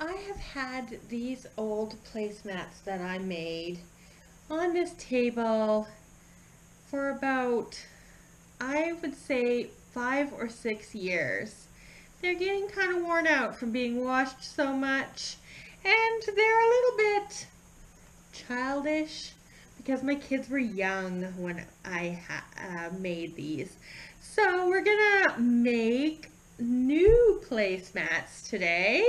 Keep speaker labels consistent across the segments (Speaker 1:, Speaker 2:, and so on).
Speaker 1: I have had these old placemats that I made on this table for about, I would say, 5 or 6 years. They're getting kind of worn out from being washed so much, and they're a little bit childish because my kids were young when I made these. So we're gonna make new placemats today,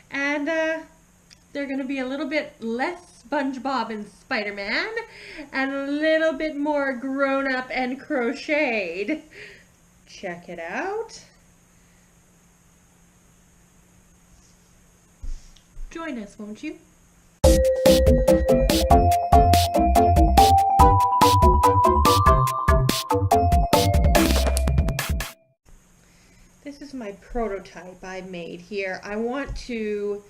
Speaker 1: and they're gonna be a little bit less SpongeBob and Spider-Man and a little bit more grown up and crocheted. Check it out. Join us, won't you? This is my prototype I made here. I want to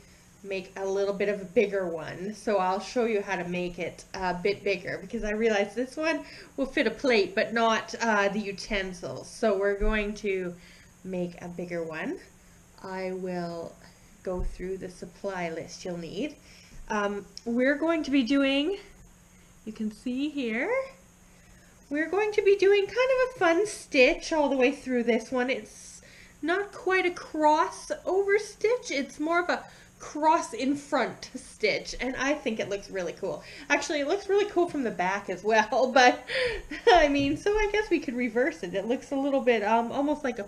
Speaker 1: make a little bit of a bigger one, so I'll show you how to make it a bit bigger because I realized this one will fit a plate but not the utensils. So we're going to make a bigger one. I will go through the supply list you'll need. We're going to be doing, you can see here, we're going to be doing kind of a fun stitch all the way through this one. It's not quite a cross over stitch, it's more of a cross in front stitch, and I think it looks really cool. Actually, it looks really cool from the back as well, but I mean, so I guess we could reverse it. It looks a little bit almost like a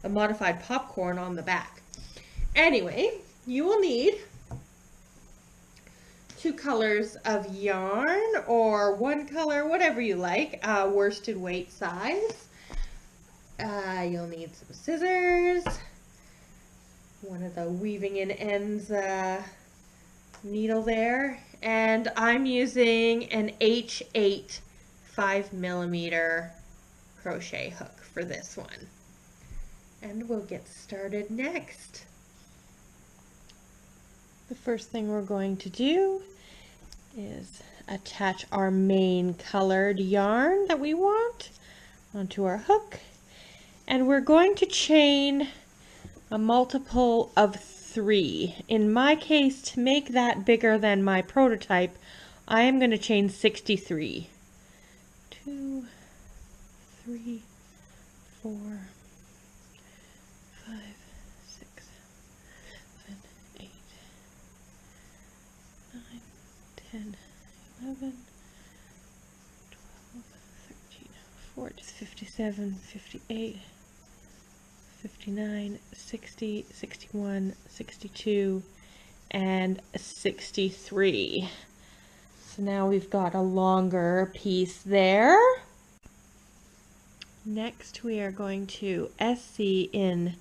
Speaker 1: modified popcorn on the back. Anyway, you will need 2 colors of yarn or 1 color, whatever you like, worsted weight size. You'll need some scissors, one of the weaving in ends needle there, and I'm using an H8 5mm crochet hook for this one. And we'll get started next. The first thing we're going to do is attach our main colored yarn that we want onto our hook, and we're going to chain a multiple of 3. In my case, to make that bigger than my prototype, I am going to chain 63. 2, 3, 4, 5, 6, 7, 8, 9, 10, 11, 12, 13, 14, 57, 58, 59, 60, 61, 62, and 63. So now we've got a longer piece there. Next we are going to SC in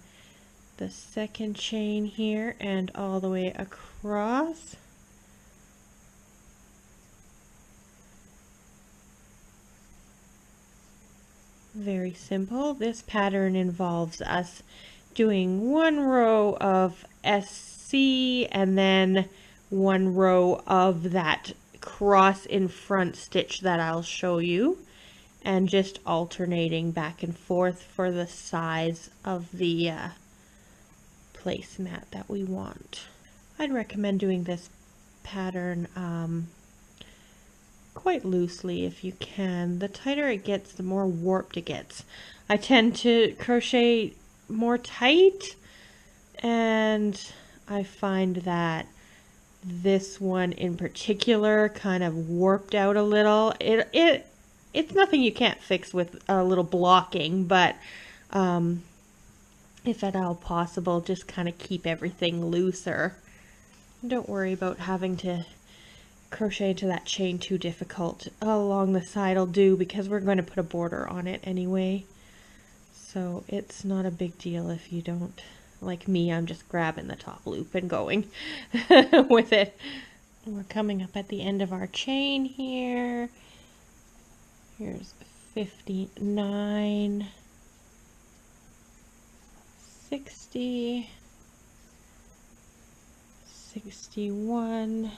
Speaker 1: the second chain here and all the way across. Very simple. This pattern involves us doing 1 row of SC and then 1 row of that cross in front stitch that I'll show you, and just alternating back and forth for the size of the placemat that we want. I'd recommend doing this pattern quite loosely if you can. The tighter it gets, the more warped it gets. I tend to crochet more tight, and I find that this one in particular kind of warped out a little. It's nothing you can't fix with a little blocking, but if at all possible, just kind of keep everything looser. Don't worry about having to crochet into that chain too difficult. Along the side will do because we're going to put a border on it anyway. So it's not a big deal if you don't. Like me, I'm just grabbing the top loop and going with it. We're coming up at the end of our chain here. Here's 59, 60, 61,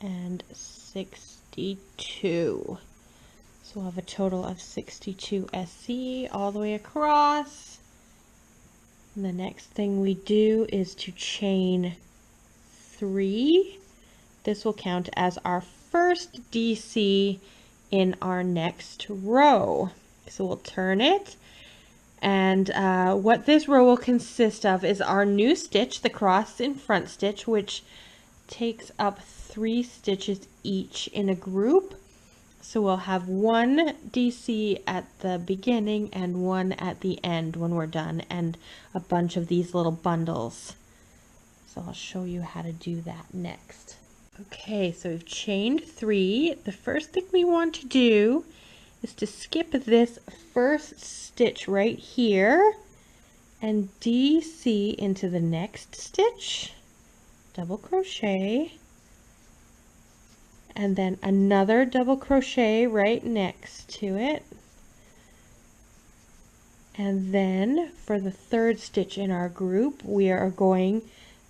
Speaker 1: and 62. So we'll have a total of 62 SC all the way across. And the next thing we do is to chain 3. This will count as our first DC in our next row. So we'll turn it, and what this row will consist of is our new stitch, the cross in front stitch, which takes up 3 stitches each in a group. So we'll have 1 DC at the beginning and 1 at the end when we're done, and a bunch of these little bundles. So I'll show you how to do that next. Okay, so we've chained 3. The first thing we want to do is to skip this first stitch right here and DC into the next stitch, double crochet, and then another double crochet right next to it. And then for the third stitch in our group, we are going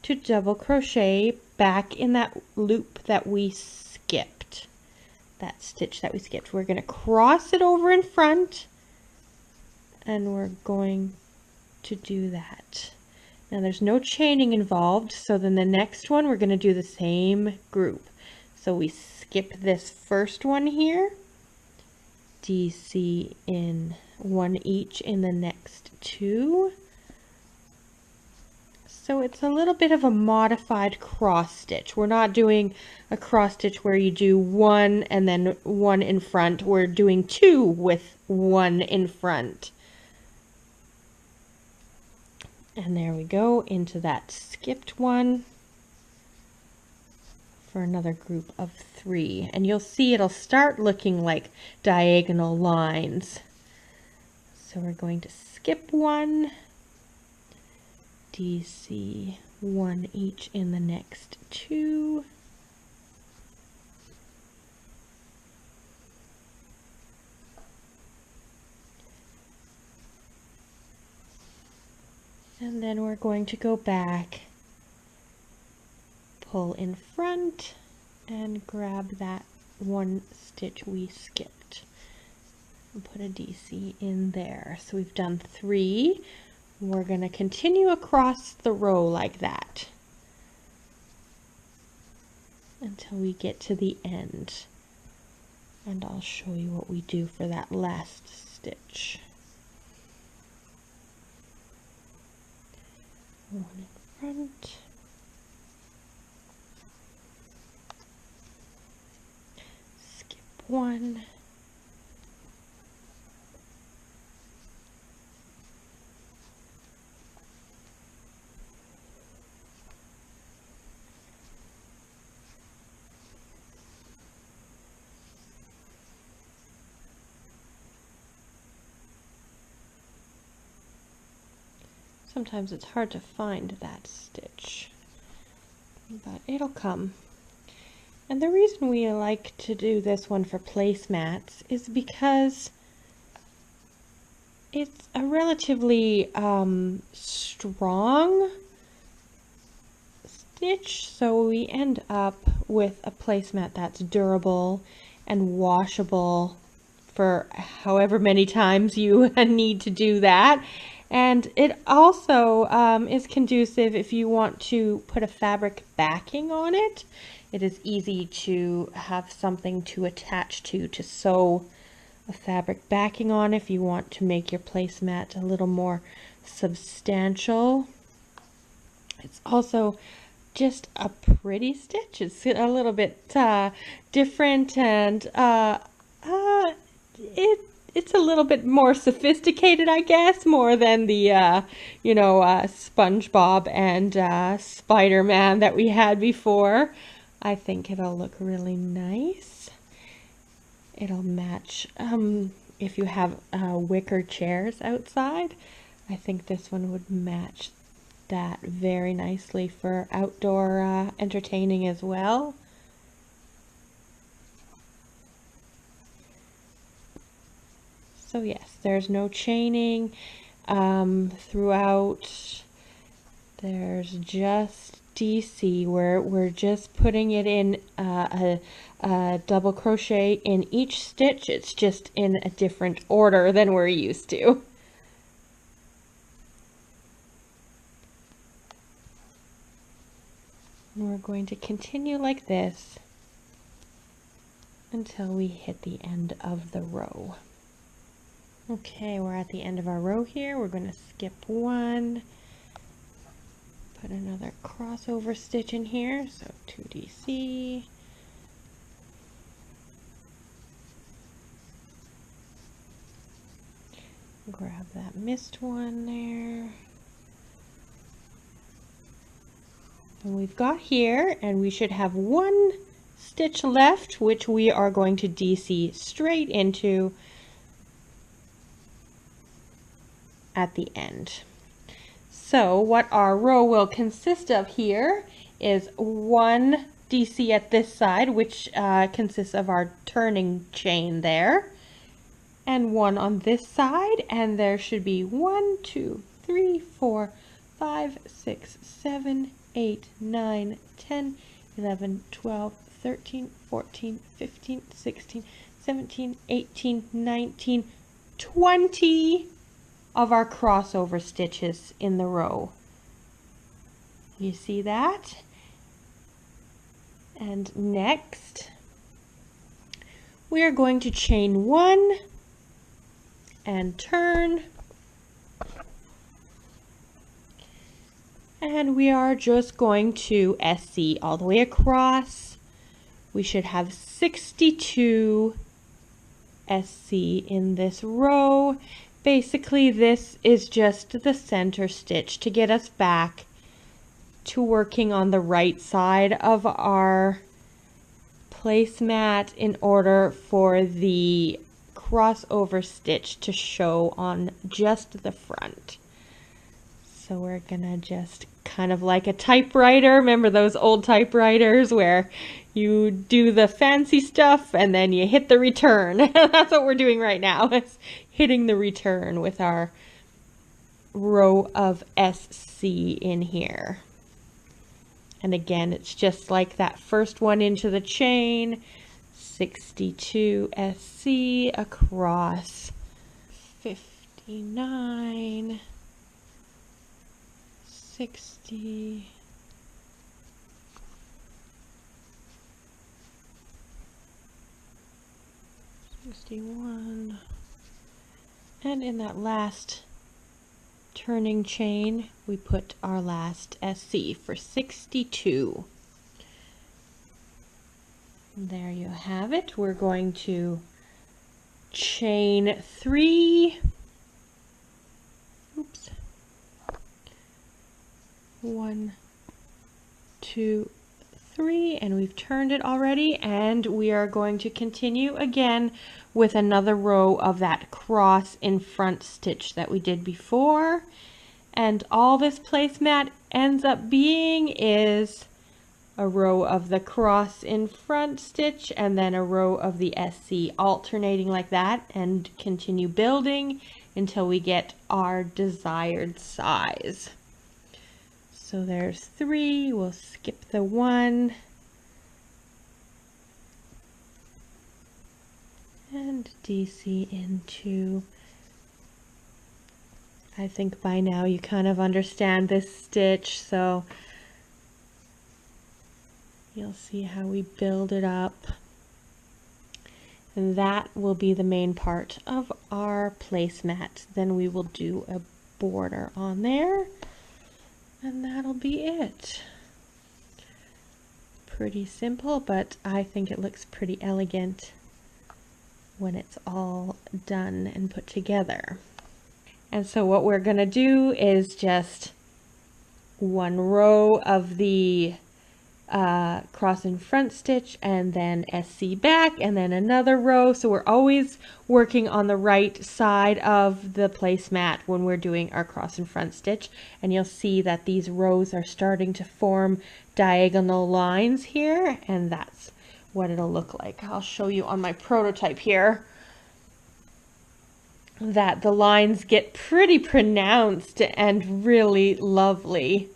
Speaker 1: to double crochet back in that loop that we skipped, that stitch that we skipped. We're going to cross it over in front, and we're going to do that. Now there's no chaining involved, so then the next one we're going to do the same group. So we skip this first one here, DC in 1 each in the next 2. So it's a little bit of a modified cross stitch. We're not doing a cross stitch where you do 1 and then 1 in front. We're doing 2 with 1 in front. And there we go, into that skipped one for another group of 3. And you'll see it'll start looking like diagonal lines. So we're going to skip 1, DC 1 each in the next 2. And then we're going to go back, pull in front, and grab that 1 stitch we skipped and put a DC in there. So we've done 3. We're going to continue across the row like that until we get to the end, and I'll show you what we do for that last stitch. 1 in front, skip 1, sometimes it's hard to find that stitch, but it'll come. And the reason we like to do this one for placemats is because it's a relatively strong stitch, so we end up with a placemat that's durable and washable for however many times you need to do that. And it also is conducive if you want to put a fabric backing on it. It is easy to have something to attach to sew a fabric backing on if you want to make your placemat a little more substantial. It's also just a pretty stitch. It's a little bit different, and it's a little bit more sophisticated, I guess, more than the SpongeBob and Spider-Man that we had before. I think it'll look really nice. It'll match if you have wicker chairs outside. I think this one would match that very nicely for outdoor entertaining as well. So yes, there's no chaining throughout. There's just DC where we're just putting it in a double crochet in each stitch. It's just in a different order than we're used to. And we're going to continue like this until we hit the end of the row. Okay, we're at the end of our row here. We're going to skip one, put another crossover stitch in here, so 2DC. Grab that missed one there. And we've got here, and we should have one stitch left, which we are going to DC straight into at the end. So what our row will consist of here is one DC at this side, which consists of our turning chain there, and one on this side, and there should be 1, 2, 3, 4, 5, 6, 7, 8, 9, 10, 11, 12, 13, 14, 15, 16, 17, 18, 19, 20 of our crossover stitches in the row. You see that? And next, we are going to chain 1 and turn. And we are just going to SC all the way across. We should have 62 SC in this row. Basically, this is just the center stitch to get us back to working on the right side of our placemat in order for the crossover stitch to show on just the front. So we're gonna just kind of like a typewriter. Remember those old typewriters where you do the fancy stuff and then you hit the return? That's what we're doing right now. It's hitting the return with our row of SC in here. And again, it's just like that first one into the chain, 62 SC across, 59, 60, 61, and in that last turning chain we put our last SC for 62. There you have it. We're going to chain 3, oops, 1, 2, 3, and we've turned it already, and we are going to continue again with another row of that cross in front stitch that we did before. And all this placemat ends up being is a row of the cross in front stitch and then a row of the SC, alternating like that, and continue building until we get our desired size. So there's 3, we'll skip the 1, and DC into, I think by now you kind of understand this stitch, so you'll see how we build it up. And that will be the main part of our placemat. Then we will do a border on there, and that'll be it. Pretty simple, but I think it looks pretty elegant when it's all done and put together. And so what we're going to do is just one row of the cross in front stitch and then SC back and then another row. So we're always working on the right side of the placemat when we're doing our cross in front stitch, and you'll see that these rows are starting to form diagonal lines here, and that's what it'll look like. I'll show you on my prototype here that the lines get pretty pronounced and really lovely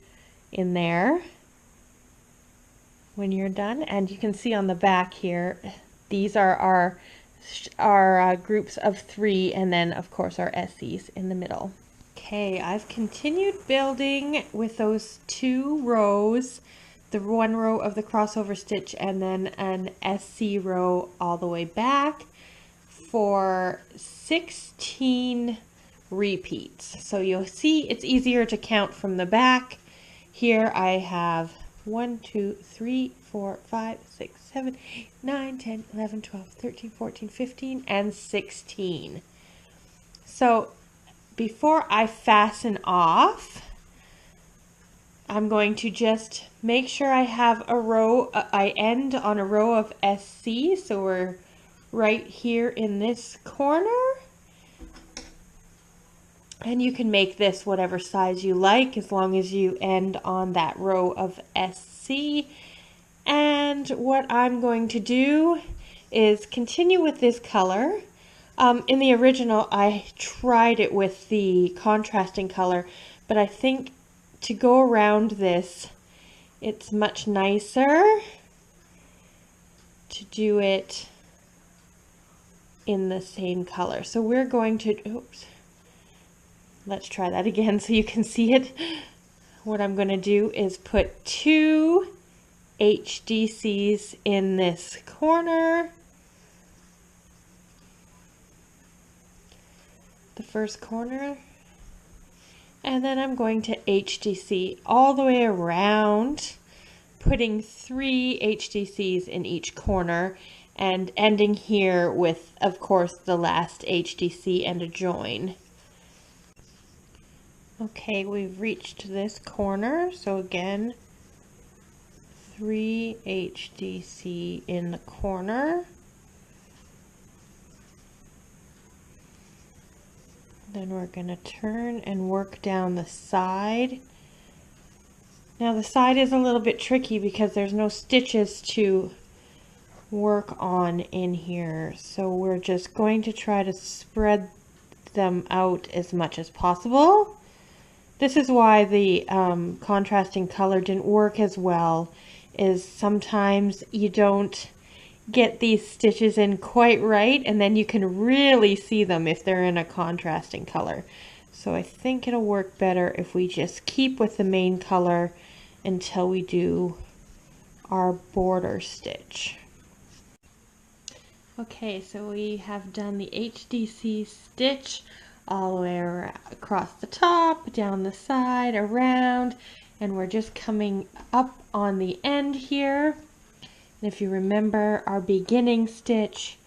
Speaker 1: in there when you're done. And you can see on the back here, these are our groups of 3, and then of course our SCs in the middle. Okay, I've continued building with those 2 rows. the one row of the crossover stitch and then an SC row all the way back for 16 repeats. So you'll see it's easier to count from the back. Here I have 1, 2, 3, 4, 5, 6, 7, 8, 9, 10, 11, 12, 13, 14, 15, and 16. So before I fasten off, I'm going to just make sure I have a row, I end on a row of SC, so we're right here in this corner. And you can make this whatever size you like as long as you end on that row of SC. And what I'm going to do is continue with this color. In the original, I tried it with the contrasting color, but I think to go around this, it's much nicer to do it in the same color. So we're going to, oops, let's try that again so you can see it. What I'm going to do is put 2 HDCs in this corner. The first corner. And then I'm going to HDC all the way around, putting 3 HDCs in each corner and ending here with, of course, the last HDC and a join. Okay, we've reached this corner, so again, 3 HDC in the corner. Then we're going to turn and work down the side. Now the side is a little bit tricky because there's no stitches to work on in here, so we're just going to try to spread them out as much as possible. This is why the contrasting color didn't work as well, is sometimes you don't get these stitches in quite right, and then you can really see them if they're in a contrasting color. So I think it'll work better if we just keep with the main color until we do our border stitch. Okay, so we have done the HDC stitch all the way across the top, down the side, around, and we're just coming up on the end here. And if you remember our beginning stitch,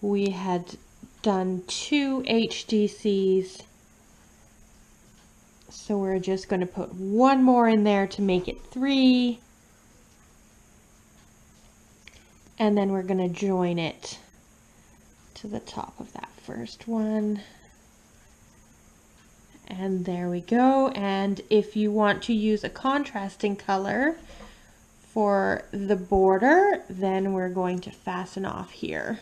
Speaker 1: we had done 2 HDCs. So we're just going to put one more in there to make it 3. And then we're going to join it to the top of that first one. And there we go. And if you want to use a contrasting color for the border, then we're going to fasten off here.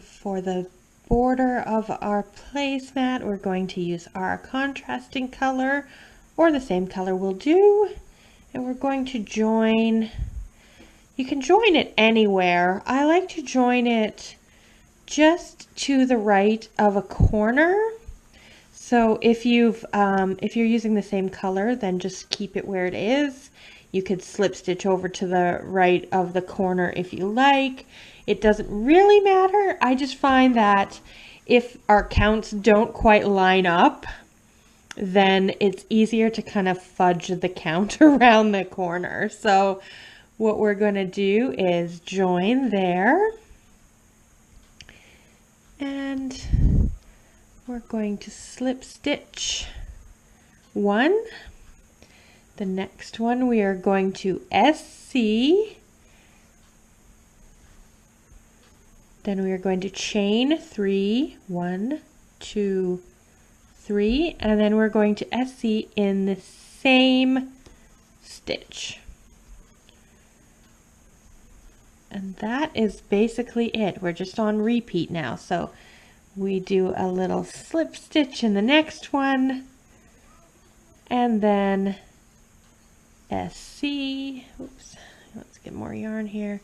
Speaker 1: For the border of our placemat, we're going to use our contrasting color, or the same color will do, and we're going to join. You can join it anywhere. I like to join it just to the right of a corner. So if you're using the same color, then just keep it where it is. You could slip stitch over to the right of the corner if you like. It doesn't really matter. I just find that if our counts don't quite line up, then it's easier to kind of fudge the count around the corner. So what we're going to do is join there. And we're going to slip stitch 1. The next one we are going to SC, then we are going to chain 3, 1, 2, 3, and then we're going to SC in the same stitch. And that is basically it. We're just on repeat now. So we do a little slip stitch in the next one, and then SC. Oops, let's get more yarn here.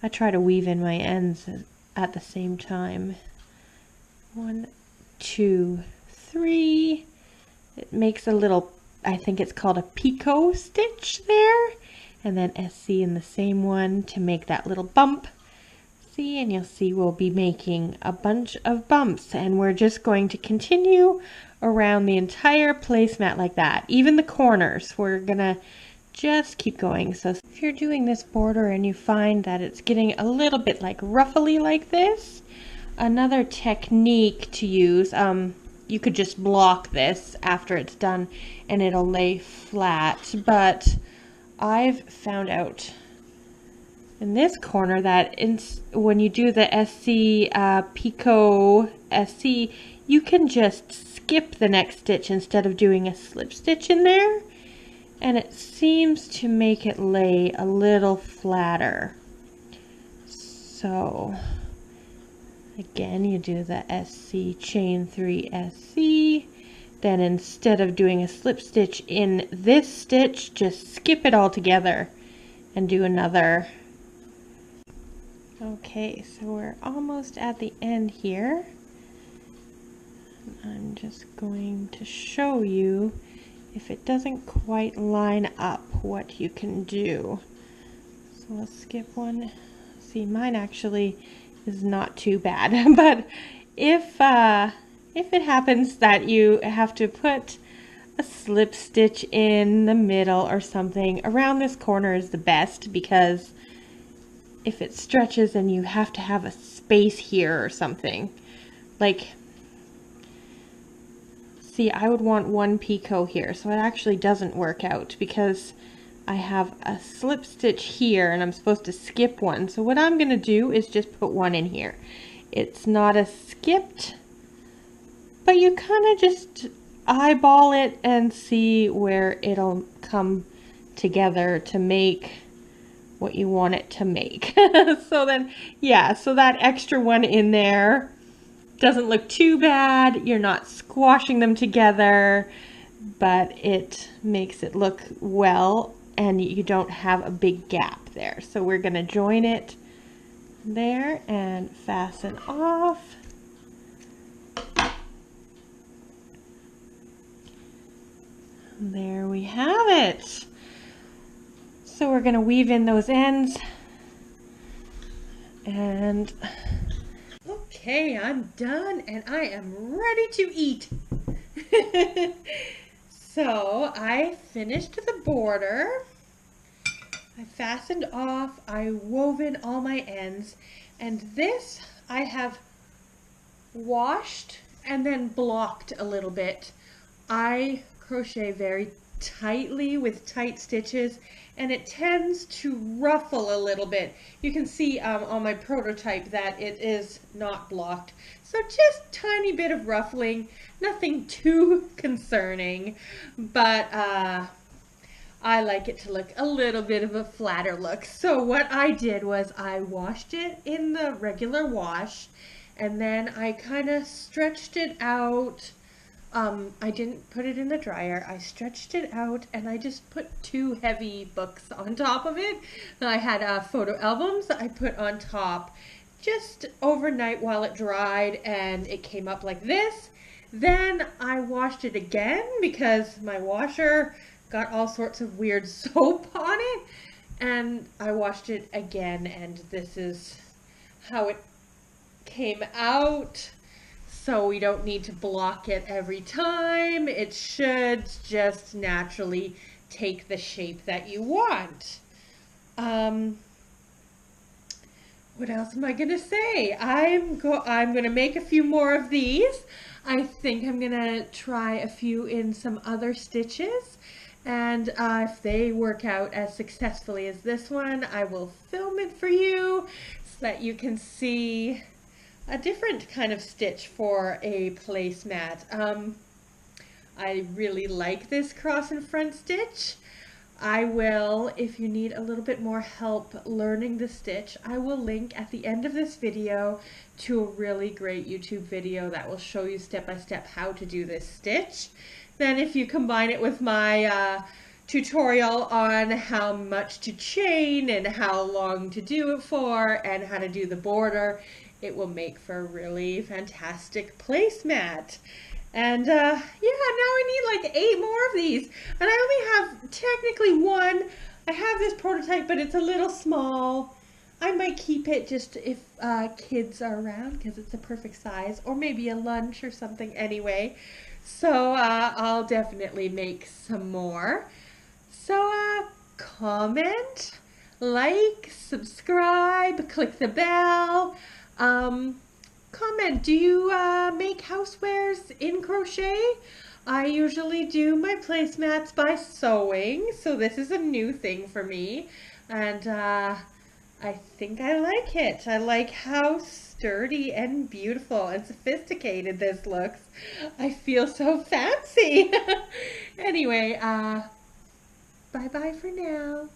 Speaker 1: I try to weave in my ends at the same time. 1, 2, 3. It makes a little, I think it's called a picot stitch there, and then SC in the same one to make that little bump. See, and you'll see we'll be making a bunch of bumps, and we're just going to continue around the entire placemat like that. Even the corners, we're gonna just keep going. So if you're doing this border and you find that it's getting a little bit like ruffly like this, another technique to use, you could just block this after it's done and it'll lay flat, but I've found out in this corner that when you do the SC Picot SC, you can just skip the next stitch instead of doing a slip stitch in there, and it seems to make it lay a little flatter. So again, you do the SC chain 3 SC, then instead of doing a slip stitch in this stitch, just skip it all together and do another. Okay, so we're almost at the end here. I'm just going to show you if it doesn't quite line up what you can do. So let's skip one. See, mine actually is not too bad, but if it happens that you have to put a slip stitch in the middle or something, around this corner is the best, because if it stretches and you have to have a space here or something, like, see, I would want one picot here, so it actually doesn't work out because I have a slip stitch here and I'm supposed to skip one. So what I'm going to do is just put one in here. It's not a skipped, but you kind of just eyeball it and see where it'll come together to make what you want it to make. So then, yeah, so that extra one in there doesn't look too bad. You're not squashing them together, but it makes it look well, and you don't have a big gap there. So we're gonna join it there and fasten off. There we have it. So we're gonna weave in those ends, and okay, I'm done and I am ready to eat. So I finished the border, I fastened off, I wove in all my ends, and this I have washed and then blocked a little bit. I crochet very tightly with tight stitches, and it tends to ruffle a little bit. You can see on my prototype that it is not blocked. So just tiny bit of ruffling, nothing too concerning, but I like it to look a little bit of a flatter look. So what I did was I washed it in the regular wash, and then I kind of stretched it out. I didn't put it in the dryer. I stretched it out and I just put 2 heavy books on top of it. I had photo albums I put on top just overnight while it dried, and it came up like this. Then I washed it again because my washer got all sorts of weird soap on it, and I washed it again, and this is how it came out. So we don't need to block it every time. It should just naturally take the shape that you want. What else am I gonna say? I'm gonna make a few more of these. I think I'm gonna try a few in some other stitches, and if they work out as successfully as this one, I will film it for you so that you can see a different kind of stitch for a placemat. I really like this cross and front stitch. I will, if you need a little bit more help learning the stitch, I will link at the end of this video to a really great YouTube video that will show you step by step how to do this stitch. Then if you combine it with my tutorial on how much to chain and how long to do it for and how to do the border, it will make for a really fantastic placemat. And yeah, now I need like 8 more of these, and I only have technically one. I have this prototype, but it's a little small. I might keep it just if kids are around because it's a perfect size, or maybe a lunch or something anyway. So I'll definitely make some more. So comment, like, subscribe, click the bell. Comment, do you make housewares in crochet? I usually do my placemats by sewing, so this is a new thing for me. And I think I like it. I like how sturdy and beautiful and sophisticated this looks. I feel so fancy. Anyway, bye-bye for now.